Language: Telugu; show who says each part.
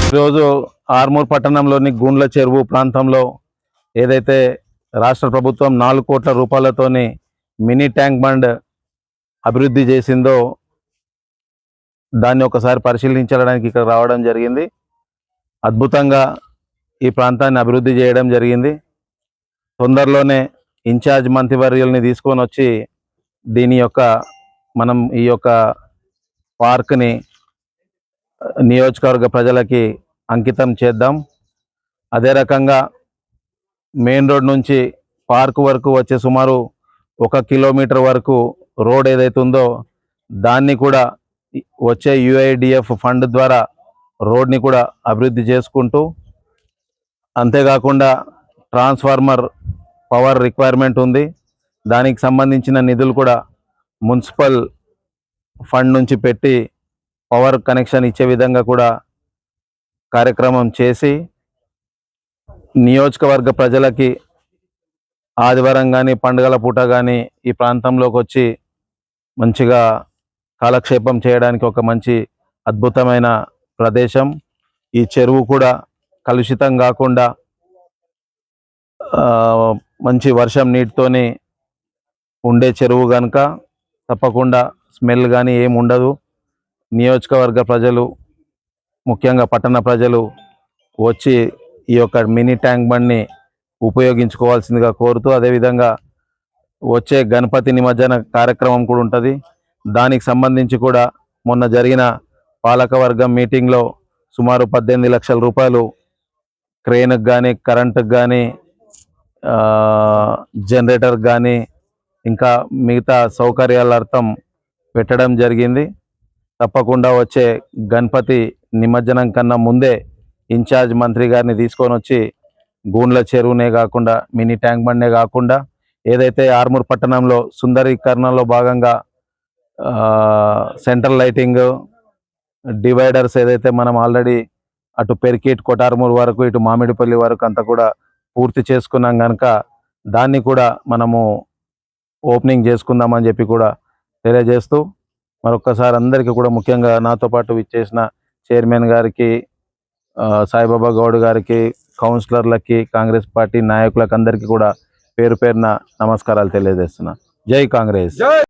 Speaker 1: ఈరోజు ఆర్మూర్ పట్టణంలోని గుండ్ల చెరువు ప్రాంతంలో ఏదైతే రాష్ట్ర ప్రభుత్వం 4 కోట్ల రూపాయలతోని మినీ ట్యాంక్ బండ్ అభివృద్ధి చేసిందో దాన్ని ఒకసారి పరిశీలించడానికి ఇక్కడ రావడం జరిగింది. అద్భుతంగా ఈ ప్రాంతాన్ని అభివృద్ధి చేయడం జరిగింది. తొందరలోనే ఇన్ఛార్జ్ మంత్రివర్యుల్ని తీసుకొని వచ్చి మనం ఈ యొక్క పార్క్ని నియోజకవర్గ ప్రజలకి అంకితం చేద్దాం. అదే రకంగా మెయిన్ రోడ్ నుంచి పార్క్ వరకు వచ్చే సుమారు 1 కిలోమీటర్ వరకు రోడ్ ఏదైతే ఉందో దాన్ని కూడా వచ్చే UIDF ఫండ్ ద్వారా రోడ్ని కూడా అభివృద్ధి చేసుకుంటూ, అంతేకాకుండా ట్రాన్స్ఫార్మర్ పవర్ రిక్వైర్మెంట్ ఉంది. దానికి సంబంధించిన నిధులు కూడా మున్సిపల్ ఫండ్ నుంచి పెట్టి పవర్ కనెక్షన్ ఇచ్చే విధంగా కూడా కార్యక్రమం చేసి నియోజకవర్గ ప్రజలకి ఆదివారం కానీ పండుగల పూట కానీ ఈ ప్రాంతంలోకి వచ్చి మంచిగా కాలక్షేపం చేయడానికి ఒక మంచి అద్భుతమైన ప్రదేశం. ఈ చెరువు కూడా కలుషితం కాకుండా మంచి వర్షం నీటితోని ఉండే చెరువు కనుక తప్పకుండా స్మెల్ కానీ ఏమి ఉండదు. నియోజకవర్గ ప్రజలు, ముఖ్యంగా పట్టణ ప్రజలు వచ్చి ఈ యొక్క మినీ ట్యాంక్ బండ్ని ఉపయోగించుకోవాల్సిందిగా కోరుతూ, అదేవిధంగా వచ్చే గణపతి నిమజ్జన కార్యక్రమం కూడా ఉంటుంది. దానికి సంబంధించి కూడా మొన్న జరిగిన పాలకవర్గం మీటింగ్లో సుమారు 18 లక్షల రూపాయలు క్రెయిన్కి కానీ, కరెంటుకి కానీ, జనరేటర్కి కానీ ఇంకా మిగతా సౌకర్యాల అర్థం పెట్టడం జరిగింది. తప్పకుండా వచ్చే గణపతి నిమజ్జనం కన్నా ముందే ఇన్ఛార్జ్ మంత్రి గారిని తీసుకొని వచ్చి గూండ్ల చెరువునే కాకుండా, మినీ ట్యాంక్ బండ్నే కాకుండా ఏదైతే ఆర్మూర్ పట్టణంలో సుందరీకరణలో భాగంగా సెంట్రల్ లైటింగ్, డివైడర్స్ ఏదైతే మనం ఆల్రెడీ అటు పెరికిట్ కొటార్మూర్ వరకు ఇటు మామిడిపల్లి వరకు అంతా కూడా పూర్తి చేసుకున్నాం కనుక దాన్ని కూడా మనము ఓపెనింగ్ చేసుకుందామని చెప్పి కూడా తెలియజేస్తూ, మరొక్కసారి అందరికీ కూడా ముఖ్యంగా నాతో పాటు విచ్చేసిన చైర్మన్ గారికి, సాయిబాబా గౌడ్ గారికి, కౌన్సిలర్లకి, కాంగ్రెస్ పార్టీ నాయకులకు అందరికీ కూడా పేరు పేరున నమస్కారాలు తెలియజేస్తున్నా. జై కాంగ్రెస్.